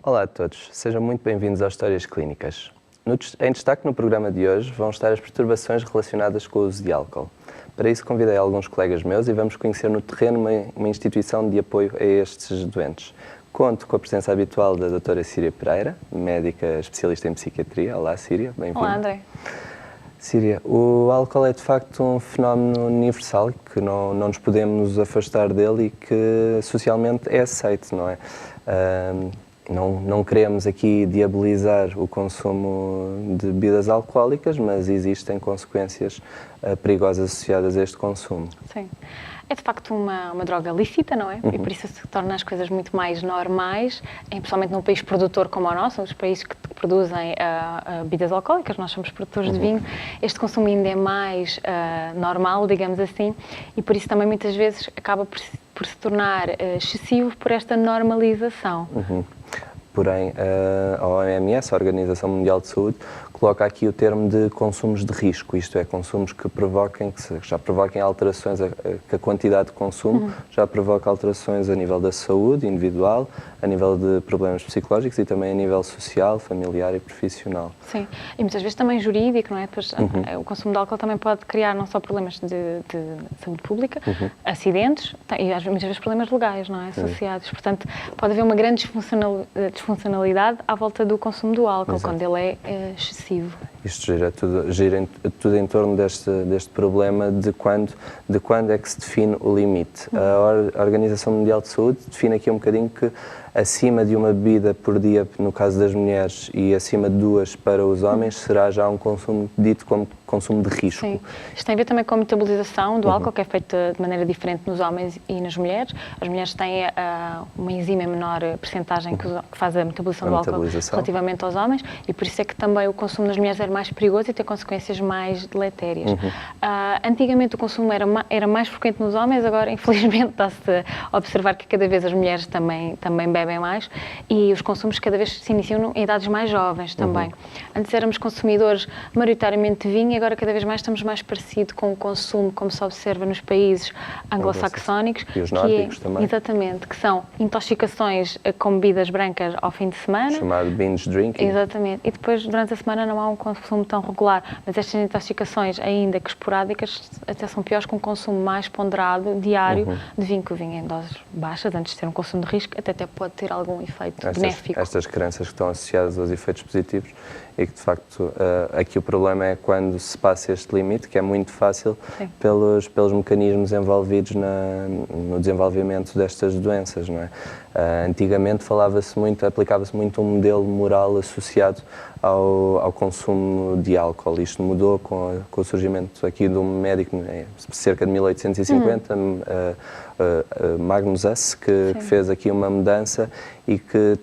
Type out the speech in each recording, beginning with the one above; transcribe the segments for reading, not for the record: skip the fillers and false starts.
Olá a todos, sejam muito bem-vindos às Histórias Clínicas. Em destaque no programa de hoje vão estar as perturbações relacionadas com o uso de álcool. Para isso convidei alguns colegas meus e vamos conhecer no terreno uma instituição de apoio a estes doentes. Conto com a presença habitual da doutora Síria Pereira, médica especialista em psiquiatria. Olá Síria, bem-vinda. Olá André. Síria, o álcool é de facto um fenómeno universal que não nos podemos afastar dele e que socialmente é aceito, não é? Não queremos aqui diabolizar o consumo de bebidas alcoólicas, mas existem consequências perigosas associadas a este consumo. Sim. É de facto uma droga lícita, não é? E por isso se torna as coisas muito mais normais, principalmente num país produtor como o nosso, os países que produzem bebidas alcoólicas, nós somos produtores de vinho, este consumo ainda é mais normal, digamos assim, e por isso também muitas vezes acaba por se tornar excessivo por esta normalização. Porém, a OMS, a Organização Mundial de Saúde, coloca aqui o termo de consumos de risco, isto é, consumos que já provoquem alterações, que a quantidade de consumo já provoca alterações a nível da saúde individual, a nível de problemas psicológicos e também a nível social, familiar e profissional. Sim, e muitas vezes também jurídico, não é? Pois, o consumo de álcool também pode criar não só problemas de saúde pública, acidentes e muitas vezes problemas legais, não é? Associados. Portanto, pode haver uma grande disfuncionalidade à volta do consumo do álcool, quando ele é excessivo. Isto gira tudo em torno deste problema de quando é que se define o limite. A Organização Mundial de Saúde define aqui um bocadinho que acima de uma bebida por dia, no caso das mulheres, e acima de 2 para os homens, será já um consumo dito como consumo de risco. Sim. Isto tem a ver também com a metabolização do álcool, que é feita de maneira diferente nos homens e nas mulheres. As mulheres têm uma enzima em menor percentagem que faz a metabolização do álcool relativamente aos homens, e por isso é que também o consumo nas mulheres era mais perigoso e tem consequências mais deletérias. Antigamente o consumo era mais frequente nos homens, agora infelizmente está-se a observar que cada vez as mulheres também bebem mais e os consumos cada vez se iniciam em idades mais jovens também. Antes éramos consumidores maioritariamente de vinho e agora cada vez mais estamos mais parecidos com o consumo, como se observa nos países anglo-saxónicos. E os nórdicos também. Exatamente, que são intoxicações com bebidas brancas ao fim de semana. Chamado binge drinking. Exatamente. E depois, durante a semana, não há um consumo tão regular. Mas estas intoxicações, ainda que esporádicas, até são piores com um consumo mais ponderado, diário, de vinho, que o vinho em doses baixas, antes de ter um consumo de risco, até pode ter algum efeito benéfico. Estas crenças que estão associadas aos efeitos positivos e que, de facto, aqui o problema é quando se passa este limite, que é muito fácil pelos mecanismos envolvidos no desenvolvimento destas doenças, não é? Antigamente aplicava-se muito um modelo moral associado ao consumo de álcool. Isto mudou com o surgimento aqui de um médico, cerca de 1850, Magnus Huss, que fez aqui uma mudança e que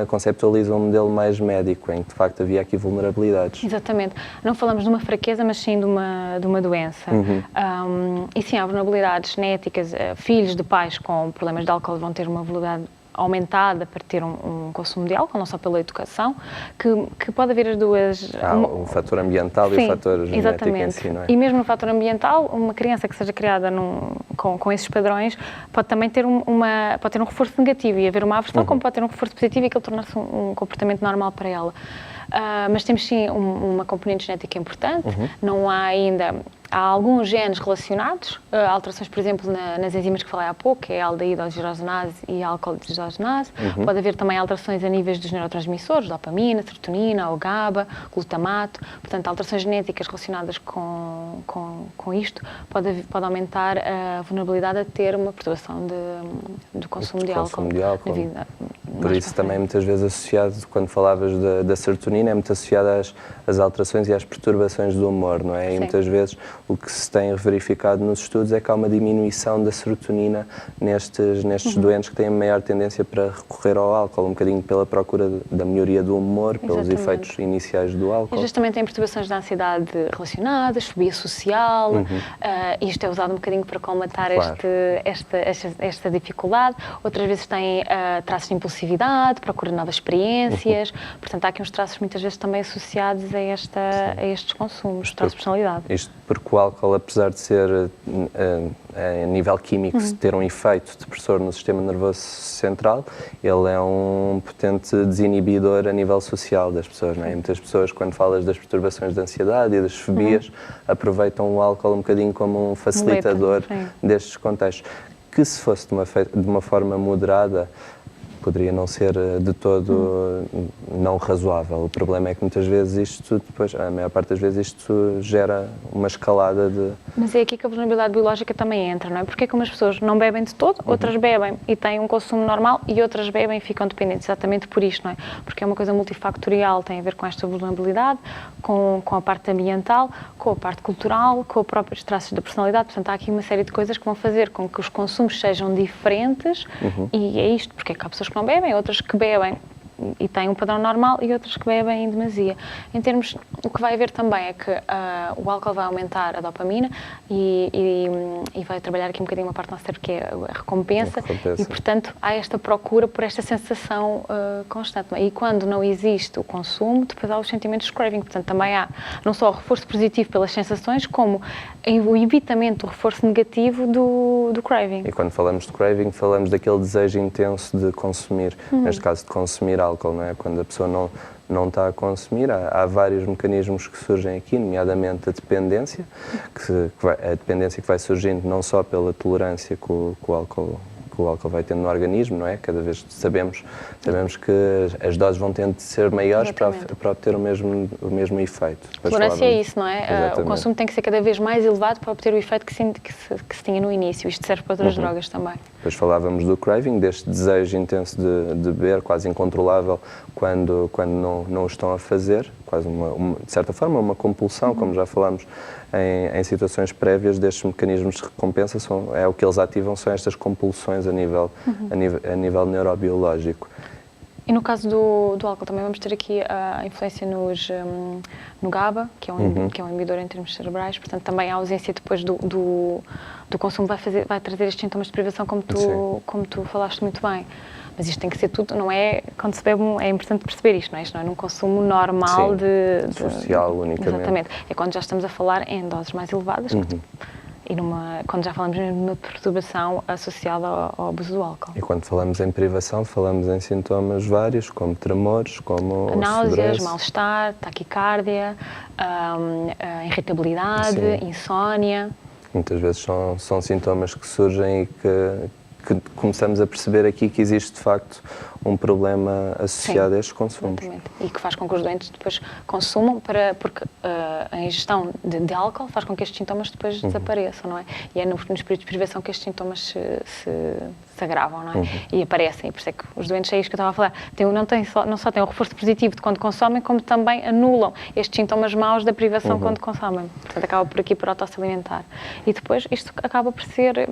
conceptualiza um modelo mais médico, em que de facto havia aqui vulnerabilidades. Exatamente. Não falamos de uma fraqueza, mas sim de uma doença. E sim, há vulnerabilidades genéticas. Filhos de pais com problemas de álcool vão ter uma vulnerabilidade aumentada para ter um consumo de álcool, não só pela educação, que pode haver as duas... o fator ambiental e o fator genético em si, não é? E mesmo no fator ambiental, uma criança que seja criada com esses padrões pode também ter pode ter um reforço negativo e haver uma aversão, como pode ter um reforço positivo e que ele tornar-se um comportamento normal para ela. Mas temos sim uma componente genética importante, não há ainda... Há alguns genes relacionados, alterações, por exemplo, nas enzimas que falei há pouco, que é a aldeído-desidrogenase e a alcool-desidrogenase. Pode haver também alterações a níveis dos neurotransmissores, dopamina, serotonina, o GABA, glutamato. Portanto, alterações genéticas relacionadas com isto pode aumentar a vulnerabilidade a ter uma perturbação do consumo de álcool na vida. Por isso também muitas vezes associado, quando falavas da serotonina, é muito associado às alterações e às perturbações do humor, não é? E muitas vezes o que se tem verificado nos estudos é que há uma diminuição da serotonina nestes doentes que têm maior tendência para recorrer ao álcool, um bocadinho pela procura da melhoria do humor, pelos efeitos iniciais do álcool. Às vezes também têm perturbações de ansiedade relacionadas, fobia social, isto é usado um bocadinho para colmatar esta dificuldade. Outras vezes têm traços de impulsividade, criatividade, procura novas experiências, portanto há aqui uns traços muitas vezes também associados a estes consumos, traços de personalidade. Isto porque o álcool, apesar de ser a nível químico, ter um efeito depressor no sistema nervoso central, ele é um potente desinibidor a nível social das pessoas, não é? E muitas pessoas, quando falas das perturbações de ansiedade e das fobias, aproveitam o álcool um bocadinho como um facilitador destes contextos, que se fosse de uma forma moderada, poderia não ser de todo não razoável. O problema é que muitas vezes isto, depois, a maior parte das vezes, isto gera uma escalada de... Mas é aqui que a vulnerabilidade biológica também entra, não é? Porque é que umas pessoas não bebem de todo, outras bebem e têm um consumo normal e outras bebem e ficam dependentes, exatamente por isto, não é? Porque é uma coisa multifactorial, tem a ver com esta vulnerabilidade, com a parte ambiental, com a parte cultural, com os próprios traços da personalidade. Portanto, há aqui uma série de coisas que vão fazer com que os consumos sejam diferentes e é isto, porque é que há pessoas que não bebem, outras que bebem e têm um padrão normal e outras que bebem em demasia. Em termos, o que vai haver também é que o álcool vai aumentar a dopamina e vai trabalhar aqui um bocadinho uma parte do nosso cérebro que é a recompensa. E, portanto, há esta procura por esta sensação constante. E quando não existe o consumo, depois há os sentimentos de craving. Portanto, também há não só o reforço positivo pelas sensações, como o evitamento do reforço negativo do craving. E quando falamos de craving, falamos daquele desejo intenso de consumir, neste caso de consumir álcool, não é? Quando a pessoa não está a consumir, há vários mecanismos que surgem aqui, nomeadamente a dependência, a dependência que vai surgindo não só pela tolerância que o álcool vai tendo no organismo, não é? Cada vez sabemos que as doses vão tendo de ser maiores para obter o mesmo efeito. Tolerância é isso, não é? Exatamente. O consumo tem que ser cada vez mais elevado para obter o efeito que se tinha no início. Isto serve para outras drogas também. Depois falávamos do craving, deste desejo intenso de beber, quase incontrolável, quando não o estão a fazer, quase de certa forma uma compulsão, como já falámos em situações prévias destes mecanismos de recompensa, o que eles ativam são estas compulsões a nível neurobiológico. E no caso do álcool também vamos ter aqui a influência no GABA, que é um inibidor em termos cerebrais, portanto também a ausência depois do consumo vai trazer estes sintomas de privação, como tu falaste muito bem. Mas isto tem que ser tudo, não é, quando se bebe, é importante perceber isto, não é? Isto não é num consumo normal social unicamente. Exatamente. É quando já estamos a falar em doses mais elevadas e quando já falamos mesmo de uma perturbação associada ao abuso do álcool. E quando falamos em privação, falamos em sintomas vários, como tremores, como náuseas, mal-estar, taquicardia, irritabilidade, insónia. Muitas vezes são sintomas que surgem e que começamos a perceber aqui que existe, de facto, um problema associado a estes consumos. Exatamente. E que faz com que os doentes depois consumam, porque a ingestão de álcool faz com que estes sintomas depois desapareçam, não é? E é nos períodos de privação que estes sintomas se agravam, não é? E aparecem. E por isso é que os doentes, é isto que eu estava a falar, não só têm o reforço positivo de quando consomem, como também anulam estes sintomas maus da privação quando consomem. Portanto, acaba por aqui por auto-se alimentar. E depois isto acaba por ser...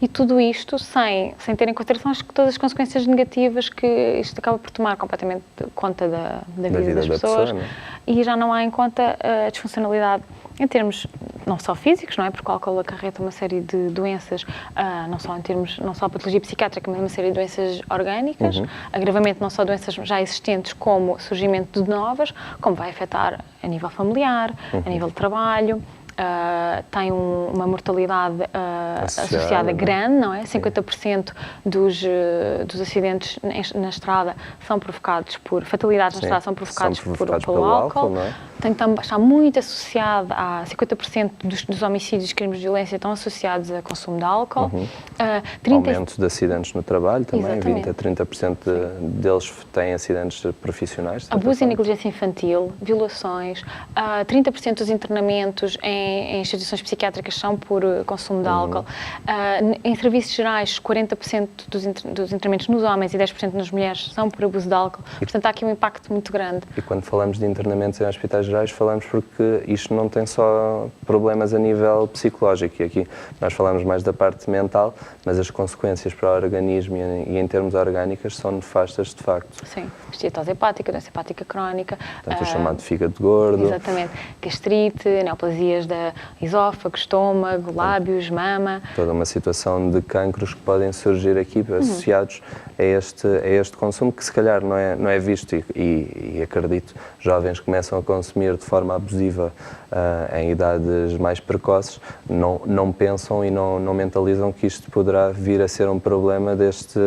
E tudo isto sem ter em consideração todas as consequências negativas que isto acaba por tomar completamente conta da vida das pessoas, pessoa, e já não há em conta a disfuncionalidade em termos não só físicos, não é? Porque o álcool acarreta uma série de doenças, não só a patologia psiquiátrica, mas uma série de doenças orgânicas, agravamento não só de doenças já existentes, como surgimento de novas, como vai afetar a nível familiar, a nível de trabalho. Tem uma mortalidade associada grande, não é? 50% dos acidentes na estrada são provocados por fatalidades na estrada, são provocados pelo álcool. Não é? Está muito associado a 50% dos homicídios e crimes de violência estão associados a consumo de álcool. Aumento de acidentes no trabalho também, Exatamente. 20 a 30% deles têm acidentes profissionais. Abuso e negligência infantil, violações, 30% dos internamentos em instituições psiquiátricas são por consumo de álcool. Em serviços gerais, 40% dos internamentos nos homens e 10% nas mulheres são por abuso de álcool. Portanto, há aqui um impacto muito grande. E quando falamos de internamentos em hospitais gerais falamos porque isto não tem só problemas a nível psicológico, e aqui nós falamos mais da parte mental, mas as consequências para o organismo e em termos orgânicos são nefastas de facto. Sim, esteatose hepática, doença hepática crónica. Portanto, o chamado fígado gordo. Exatamente. Gastrite, neoplasias da esófago, estômago, lábios, mama. Toda uma situação de cancros que podem surgir aqui associados a este consumo, que se calhar não é visto, e acredito, jovens que começam a consumir de forma abusiva em idades mais precoces, não pensam e não mentalizam que isto poderá vir a ser um problema deste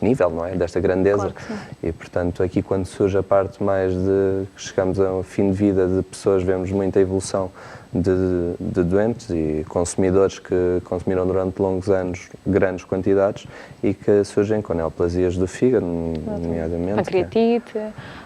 nível, não é? Desta grandeza. Claro que sim. E, portanto, aqui quando surge a parte mais de que chegamos ao fim de vida de pessoas, vemos muita evolução de doentes e consumidores que consumiram durante longos anos grandes quantidades e que surgem com neoplasias do fígado, nomeadamente. Pancreatite,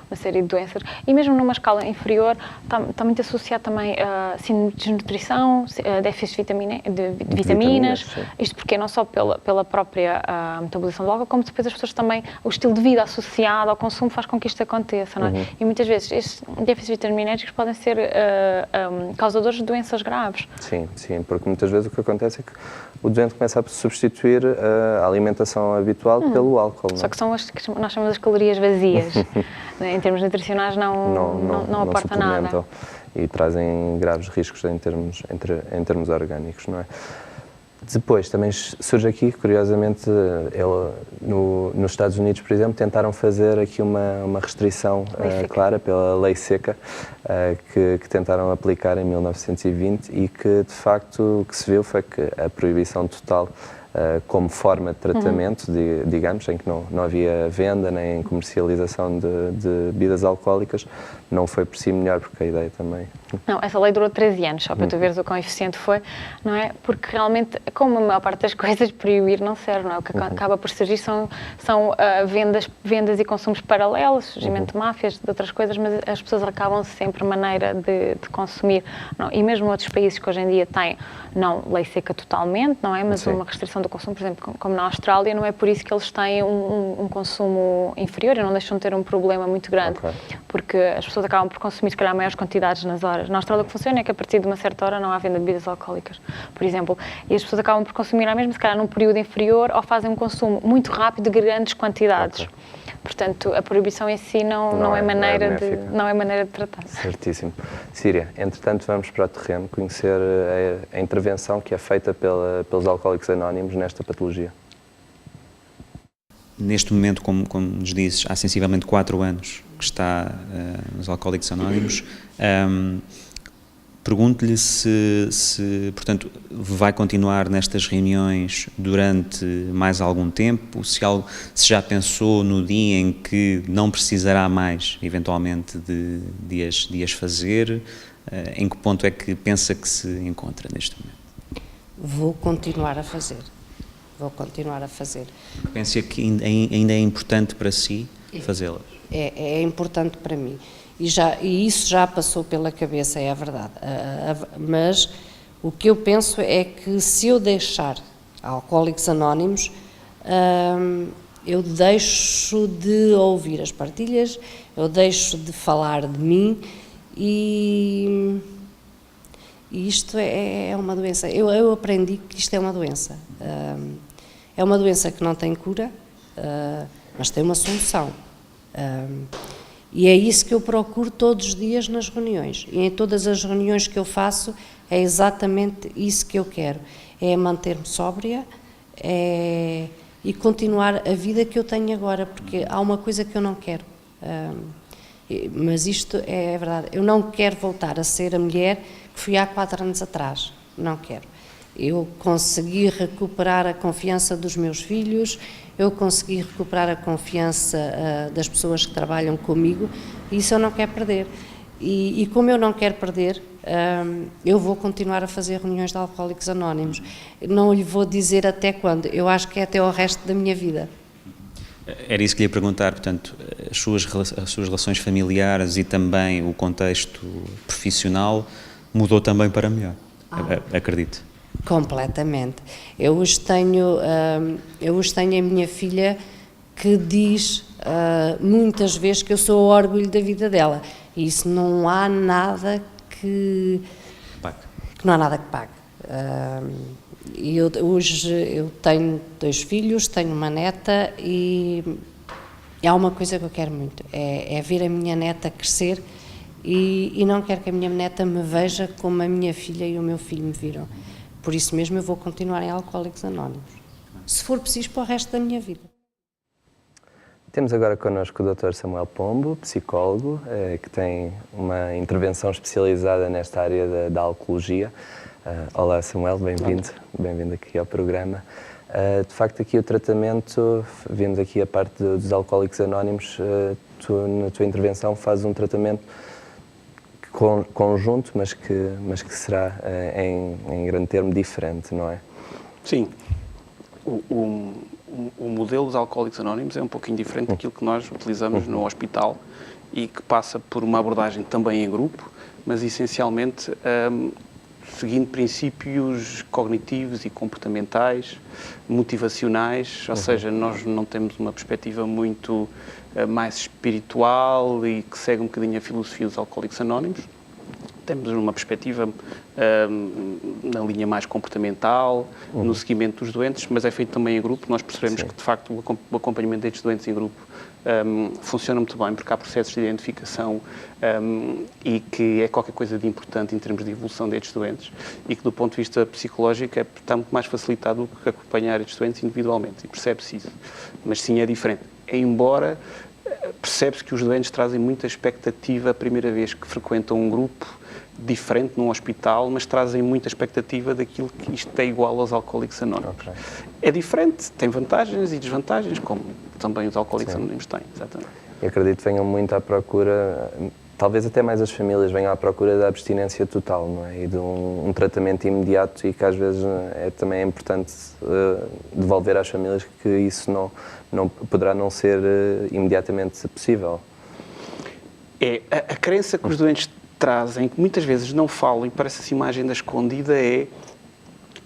uma série de doenças. E mesmo numa escala inferior, está muito associado também a síndrome de desnutrição, déficit de vitaminas. Isto porque não só pela própria metabolização do álcool, como depois as pessoas também, o estilo de vida associado ao consumo faz com que isto aconteça, não é? E muitas vezes estes déficits vitaminérgicos podem ser causadores de doenças graves. Sim, porque muitas vezes o que acontece é que o doente começa a substituir a alimentação habitual pelo álcool. Não é? Só que são as que nós chamamos as calorias vazias. Em termos nutricionais não aporta nada. E trazem graves riscos em termos orgânicos, não é? Depois também surge aqui, curiosamente, nos Estados Unidos, por exemplo, tentaram fazer aqui uma restrição clara pela lei seca que tentaram aplicar em 1920 e que, de facto, o que se viu foi que a proibição total como forma de tratamento, digamos, em que não havia venda nem comercialização de bebidas alcoólicas, não foi por si melhor, porque a ideia também... Não, essa lei durou 13 anos, só para tu veres o quão eficiente foi, não é? Porque realmente, como a maior parte das coisas, proibir não serve, não é? O que acaba por surgir são vendas e consumos paralelos, surgimento de máfias, de outras coisas, mas as pessoas acabam sempre maneira de consumir, não? E mesmo outros países que hoje em dia têm, não lei seca totalmente, não é? Mas uma restrição do consumo, por exemplo, como na Austrália, não é por isso que eles têm um consumo inferior e não deixam de ter um problema muito grande, porque as pessoas acabam por consumir, se calhar, maiores quantidades nas horas. Na Austrália o que funciona é que a partir de uma certa hora não há venda de bebidas alcoólicas, por exemplo, e as pessoas acabam por consumir à mesma, se calhar num período inferior, ou fazem um consumo muito rápido de grandes quantidades. Portanto, a proibição em si não é maneira de tratar. Certíssimo. Síria, entretanto vamos para o terreno conhecer a intervenção que é feita pelos Alcoólicos Anónimos nesta patologia. Neste momento, como nos dizes, há sensivelmente 4 anos que está nos Alcoólicos Anónimos. Pergunto-lhe se, portanto, vai continuar nestas reuniões durante mais algum tempo, se já pensou no dia em que não precisará mais, eventualmente, de as fazer, em que ponto é que pensa que se encontra neste momento? Vou continuar a fazer. Pensa que ainda é importante para si fazê-las? É importante para mim. E isso já passou pela cabeça, é a verdade. Mas o que eu penso é que se eu deixar Alcoólicos Anónimos, eu deixo de ouvir as partilhas, eu deixo de falar de mim e isto é uma doença. Eu aprendi que isto é uma doença. É uma doença que não tem cura, mas tem uma solução. E é isso que eu procuro todos os dias nas reuniões. E em todas as reuniões que eu faço, é exatamente isso que eu quero. É manter-me sóbria e continuar a vida que eu tenho agora, porque há uma coisa que eu não quero. Mas isto é verdade. Eu não quero voltar a ser a mulher que fui há 4 anos atrás. Não quero. Eu consegui recuperar a confiança dos meus filhos, eu consegui recuperar a confiança das pessoas que trabalham comigo, e isso eu não quero perder. E como eu não quero perder, eu vou continuar a fazer reuniões de Alcoólicos Anónimos. Não lhe vou dizer até quando, eu acho que é até o resto da minha vida. Era isso que lhe ia perguntar, portanto, as suas relações familiares e também o contexto profissional mudou também para melhor, acredito. Completamente. Eu hoje tenho a minha filha que diz muitas vezes que eu sou o orgulho da vida dela. E isso não há nada que não há nada que pague. Hoje eu tenho 2 filhos, tenho uma neta e há uma coisa que eu quero muito, é ver a minha neta crescer e não quero que a minha neta me veja como a minha filha e o meu filho me viram. Por isso mesmo eu vou continuar em Alcoólicos Anónimos, se for preciso para o resto da minha vida. Temos agora connosco o Dr. Samuel Pombo, psicólogo, que tem uma intervenção especializada nesta área da alcoologia. Olá Samuel, bem-vindo aqui ao programa. De facto, aqui o tratamento, vimos aqui a parte dos Alcoólicos Anónimos, tu na tua intervenção fazes um tratamento conjunto, mas que será em grande termo diferente, não é? Sim. O modelo dos Alcoólicos Anónimos é um pouquinho diferente daquilo que nós utilizamos no hospital e que passa por uma abordagem também em grupo, mas essencialmente seguindo princípios cognitivos e comportamentais, motivacionais, ou seja, nós não temos uma perspectiva muito mais espiritual e que segue um bocadinho a filosofia dos Alcoólicos Anónimos. Temos uma perspectiva na linha mais comportamental, no seguimento dos doentes, mas é feito também em grupo. Nós percebemos que, de facto, o acompanhamento destes doentes em grupo funciona muito bem, porque há processos de identificação e que é qualquer coisa de importante em termos de evolução destes doentes e que, do ponto de vista psicológico, está muito mais facilitado do que acompanhar estes doentes individualmente, e percebe-se isso. Mas sim, é diferente. Embora percebe-se que os doentes trazem muita expectativa a primeira vez que frequentam um grupo diferente num hospital, mas trazem muita expectativa daquilo que isto é igual aos Alcoólicos Anónimos. Okay. É diferente, tem vantagens e desvantagens, como também os Alcoólicos Anónimos têm, exatamente. Eu acredito que venham muito à procura, talvez até mais as famílias venham à procura da abstinência total, não é? E de um tratamento imediato, e que às vezes também é importante devolver às famílias que isso não poderá não ser imediatamente possível. A crença que os doentes trazem, que muitas vezes não falam e parece assim uma agenda escondida,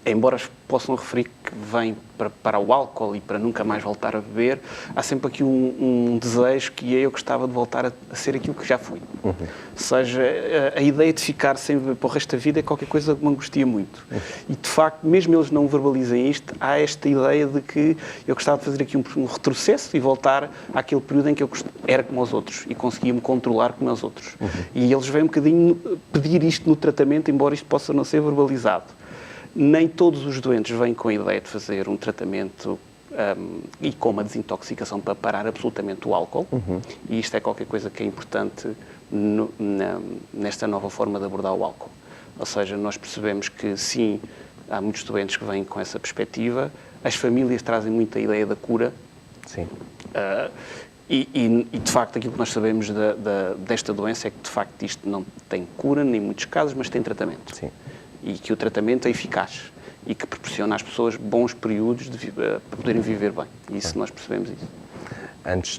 embora possam referir que vêm para o álcool e para nunca mais voltar a beber, há sempre aqui um desejo que eu gostava de voltar a ser aquilo que já fui. Ou seja, a ideia de ficar sem beber para o resto da vida é qualquer coisa que me angustia muito. E, de facto, mesmo eles não verbalizem isto, há esta ideia de que eu gostava de fazer aqui um retrocesso e voltar àquele período em que eu era como os outros e conseguia-me controlar como os outros. E eles vêm um bocadinho pedir isto no tratamento, embora isto possa não ser verbalizado. Nem todos os doentes vêm com a ideia de fazer um tratamento e com uma desintoxicação para parar absolutamente o álcool. E isto é qualquer coisa que é importante nesta nova forma de abordar o álcool. Ou seja, nós percebemos que, sim, há muitos doentes que vêm com essa perspectiva, as famílias trazem muita ideia da cura. Sim. E, de facto, aquilo que nós sabemos desta doença é que, de facto, isto não tem cura, nem em muitos casos, mas tem tratamento. Sim. E que o tratamento é eficaz e que proporciona às pessoas bons períodos para poderem viver bem. E isso nós percebemos isso.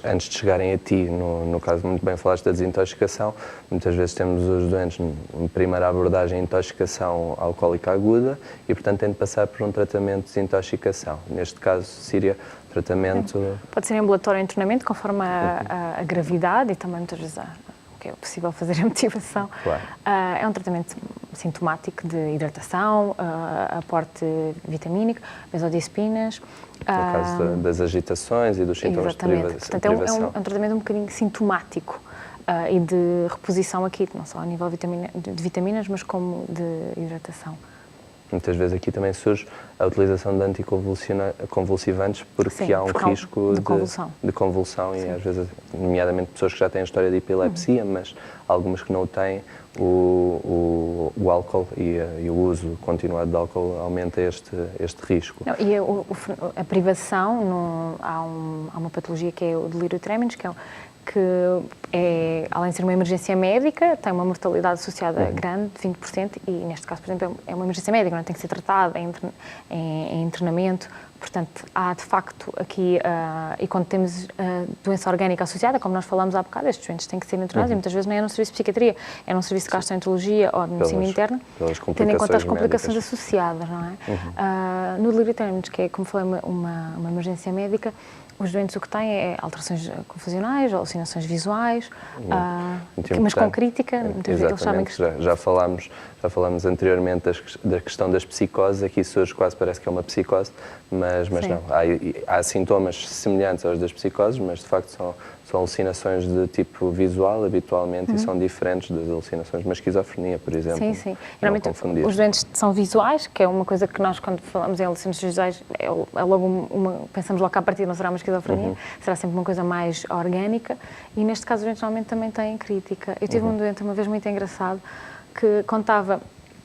Antes de chegarem a ti, no caso muito bem falaste da desintoxicação, muitas vezes temos os doentes em primeira abordagem intoxicação alcoólica aguda e, portanto, têm de passar por um tratamento de desintoxicação. Neste caso, seria tratamento... Pode ser ambulatório em treinamento, conforme a gravidade e também muitas vezes o que é possível fazer a motivação. Claro. É um tratamento sintomático de hidratação, aporte vitamínico, benzodiazepinas. No caso das agitações e dos sintomas de privação. Portanto, é um tratamento um bocadinho sintomático e de reposição aqui, não só a nível de vitaminas, mas como de hidratação. Muitas vezes aqui também surge a utilização de anticonvulsivantes porque há um risco de convulsão e às vezes, nomeadamente pessoas que já têm história de epilepsia, mas algumas que não o têm, o álcool e o uso continuado de álcool aumenta este risco. Não, e a privação, há uma patologia que é o delírio tremens, que além de ser uma emergência médica, tem uma mortalidade associada grande, de 20%, e neste caso, por exemplo, é uma emergência médica, não tem que ser tratada em internamento. Portanto, há de facto aqui, e quando temos doença orgânica associada, como nós falamos há bocado, estes doentes têm que ser internados e muitas vezes não é num serviço de psiquiatria, é num serviço de gastroenterologia ou de medicina interna, tendo em conta as complicações associadas, não é? No delírio tremens, que é, como falei, uma emergência médica, os doentes o que têm é alterações confusionais, alucinações visuais, mas com crítica, muitas vezes eles sabem que... Já falámos anteriormente da questão das psicoses, aqui surge quase parece que é uma psicose, mas não. Há sintomas semelhantes aos das psicoses, mas de facto são alucinações de tipo visual habitualmente e são diferentes das alucinações de uma esquizofrenia, por exemplo. Sim. Geralmente os doentes são visuais, que é uma coisa que nós, quando falamos em alucinações visuais, é logo pensamos logo que à partida não será uma esquizofrenia, será sempre uma coisa mais orgânica, e neste caso os doentes normalmente também têm crítica. Eu tive um doente uma vez muito engraçado que contava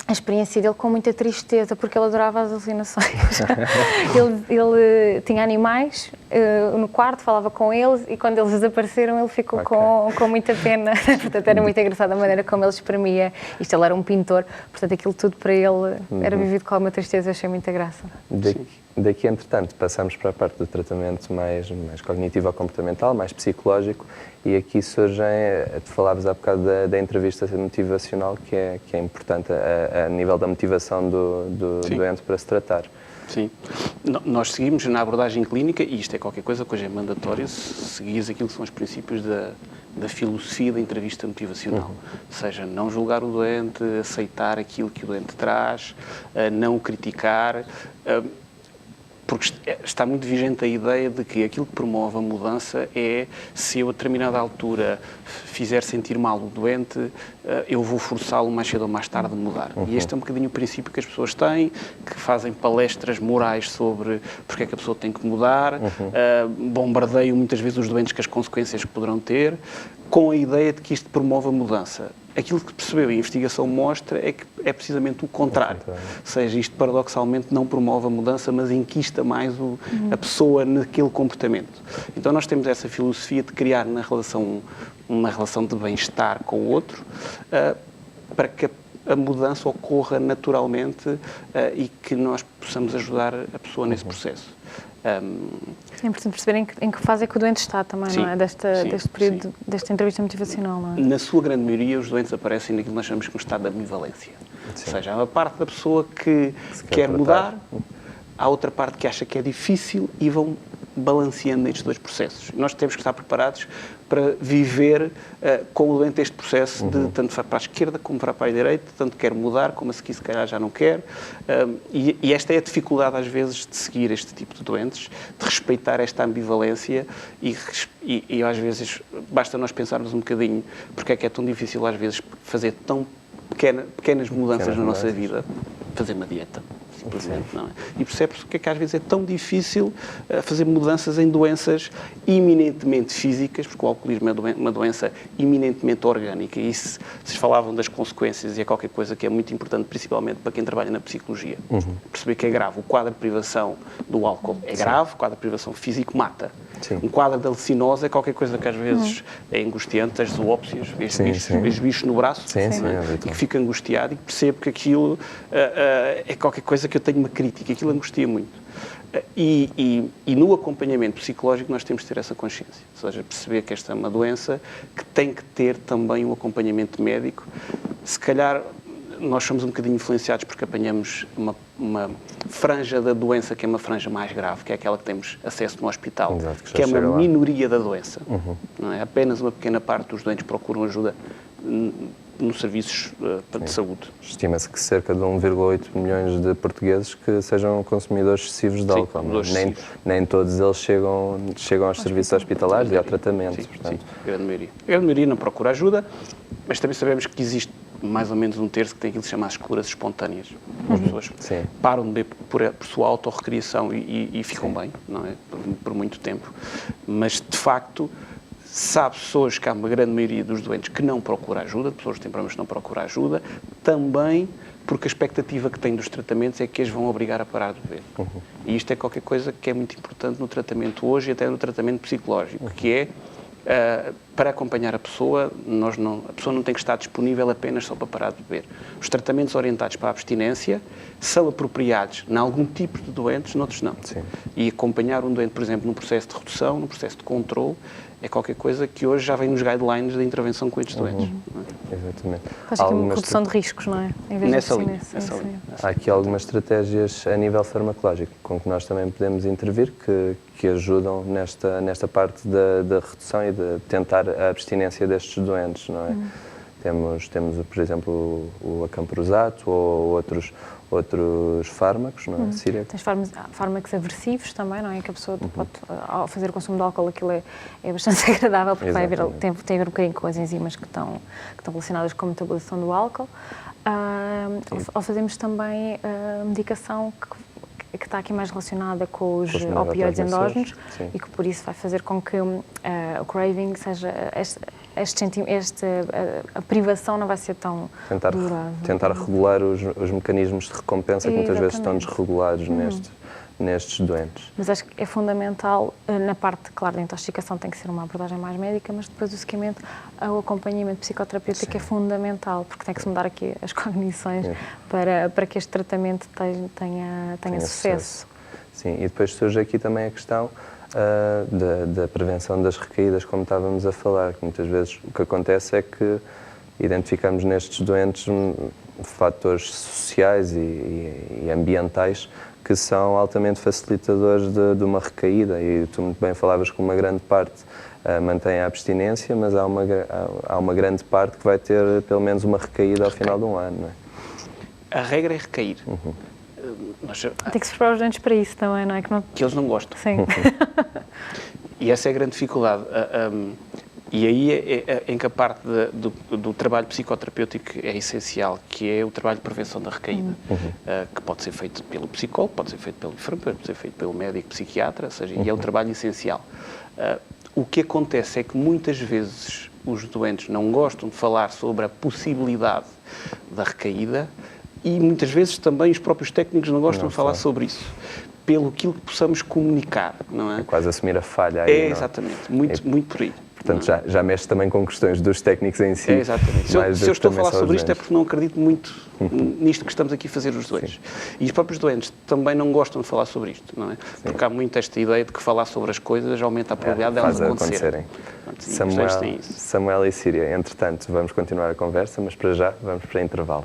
a experiência dele com muita tristeza, porque ele adorava as alucinações. ele tinha animais no quarto, falava com eles, e quando eles desapareceram ele ficou com muita pena. Portanto, era muito engraçada a maneira como ele exprimia. Ele era um pintor, portanto, aquilo tudo para ele era vivido com alguma tristeza. Eu achei muita graça. Daqui, entretanto, passamos para a parte do tratamento mais cognitivo-comportamental, mais psicológico, e aqui surgem, tu falavas há bocado da entrevista motivacional, que é importante a nível da motivação do doente para se tratar. Sim. Nós seguimos na abordagem clínica, e isto é qualquer coisa que hoje é mandatório, seguir aquilo que são os princípios da filosofia da entrevista motivacional. Ou seja, não julgar o doente, aceitar aquilo que o doente traz, não o criticar, porque está muito vigente a ideia de que aquilo que promove a mudança é, se eu a determinada altura fizer sentir mal o doente, eu vou forçá-lo mais cedo ou mais tarde a mudar. E este é um bocadinho o princípio que as pessoas têm, que fazem palestras morais sobre porque é que a pessoa tem que mudar, bombardeiam muitas vezes os doentes com as consequências que poderão ter, com a ideia de que isto promove a mudança. Aquilo que percebeu e a investigação mostra é que é precisamente o contrário. Ou seja, isto paradoxalmente não promove a mudança, mas inquista mais a pessoa naquele comportamento. Então nós temos essa filosofia de criar uma relação de bem-estar com o outro, para que a mudança ocorra naturalmente e que nós possamos ajudar a pessoa nesse processo. É importante perceber em que fase é que o doente está também, não é? Deste período, desta entrevista motivacional, não é? Na sua grande maioria, os doentes aparecem naquilo que nós chamamos de um estado de ambivalência. Sim. Ou seja, há uma parte da pessoa que quer mudar, há outra parte que acha que é difícil e vão balanceando estes dois processos. Nós temos que estar preparados para viver com o doente este processo de tanto para a esquerda como para a direita, tanto quer mudar como a seguir se calhar já não quer. E esta é a dificuldade às vezes de seguir este tipo de doentes, de respeitar esta ambivalência e às vezes basta nós pensarmos um bocadinho porque é que é tão difícil às vezes fazer tão pequenas mudanças na nossa vida, fazer uma dieta. Não é? E percebe-se porque é que às vezes é tão difícil fazer mudanças em doenças eminentemente físicas, porque o alcoolismo é uma doença eminentemente orgânica, e se vocês falavam das consequências, e é qualquer coisa que é muito importante, principalmente para quem trabalha na psicologia, perceber que é grave. O quadro de privação do álcool é grave, o quadro de privação físico mata. Sim. Um quadro de alucinose é qualquer coisa que às vezes é angustiante, as zoópsias, estes bichos no braço, e que fica angustiado e que percebo que aquilo é qualquer coisa que eu tenho uma crítica, aquilo angustia muito. E no acompanhamento psicológico nós temos de ter essa consciência, ou seja, perceber que esta é uma doença que tem que ter também um acompanhamento médico. Se calhar nós somos um bocadinho influenciados porque apanhamos uma franja da doença que é uma franja mais grave, que é aquela que temos acesso no hospital, que é uma minoria da doença. Não é? Apenas uma pequena parte dos doentes procuram ajuda nos serviços de saúde. Estima-se que cerca de 1,8 milhões de portugueses que sejam consumidores excessivos de álcool. Nem todos eles chegam aos serviços hospitalares e ao tratamento. Portanto. Sim, a grande maioria. A grande maioria não procura ajuda, mas também sabemos que existe mais ou menos um terço que tem aquilo que se chama as curas espontâneas. As pessoas param de beber por sua autorrecriação e ficam bem, não é? Por muito tempo. Mas, de facto, sabe-se hoje que há uma grande maioria dos doentes que não procura ajuda, pessoas que têm problemas que não procuram ajuda, também porque a expectativa que têm dos tratamentos é que as vão obrigar a parar de beber. E isto é qualquer coisa que é muito importante no tratamento hoje e até no tratamento psicológico, que é para acompanhar a pessoa, a pessoa não tem que estar disponível apenas só para parar de beber. Os tratamentos orientados para a abstinência são apropriados em algum tipo de doentes, noutros não. Sim. E acompanhar um doente, por exemplo, num processo de redução, num processo de controle, é qualquer coisa que hoje já vem nos guidelines da intervenção com estes doentes. Exatamente. Faz aqui uma redução de riscos, não é? Em vez Nessa de linha. Há aqui algumas estratégias a nível farmacológico com que nós também podemos intervir que ajudam nesta parte da redução e de tentar a abstinência destes doentes, não é? Temos, por exemplo, o acamprosato ou outros fármacos, não é, Síria? Tens fármacos aversivos também, não é? Que a pessoa pode, ao fazer o consumo de álcool, aquilo é bastante agradável, porque tem a ver um bocadinho com as enzimas que estão relacionadas com a metabolização do álcool. Ou fazemos também medicação que está aqui mais relacionada com os opioides endógenos e que por isso vai fazer com que o craving seja a privação não vai ser tão dolorosa. Tentar regular os mecanismos de recompensa que muitas vezes estão desregulados nestes doentes. Mas acho que é fundamental, na parte, claro, da intoxicação tem que ser uma abordagem mais médica, mas depois o seguimento, o acompanhamento psicoterapêutico é fundamental, porque tem que se mudar aqui as cognições para que este tratamento tenha sucesso. Sim, e depois surge aqui também a questão da prevenção das recaídas, como estávamos a falar, que muitas vezes o que acontece é que identificamos nestes doentes fatores sociais e ambientais que são altamente facilitadores de uma recaída, e tu muito bem falavas que uma grande parte mantém a abstinência, mas há uma grande parte que vai ter pelo menos uma recaída ao final de um ano, não é? A regra é recair. Tem que se preparar os doentes para isso também, não é? Que eles não gostam. Sim. E essa é a grande dificuldade. E aí é em que a parte do trabalho psicoterapêutico é essencial, que é o trabalho de prevenção da recaída, que pode ser feito pelo psicólogo, pode ser feito pelo enfermeiro, pode ser feito pelo médico psiquiatra, ou seja, e é um trabalho essencial. O que acontece é que muitas vezes os doentes não gostam de falar sobre a possibilidade da recaída e muitas vezes também os próprios técnicos não gostam de falar sobre isso, pelo aquilo que possamos comunicar, não é? É quase assumir a falha aí, É, exatamente, muito por aí. Portanto, já mexe também com questões dos técnicos em si. É, exatamente. Se eu estou a falar sobre isto é porque não acredito muito nisto que estamos aqui a fazer os doentes. E os próprios doentes também não gostam de falar sobre isto, não é? Porque há muito esta ideia de que falar sobre as coisas aumenta a probabilidade delas acontecerem. Samuel e Síria, entretanto, vamos continuar a conversa, mas para já vamos para intervalo.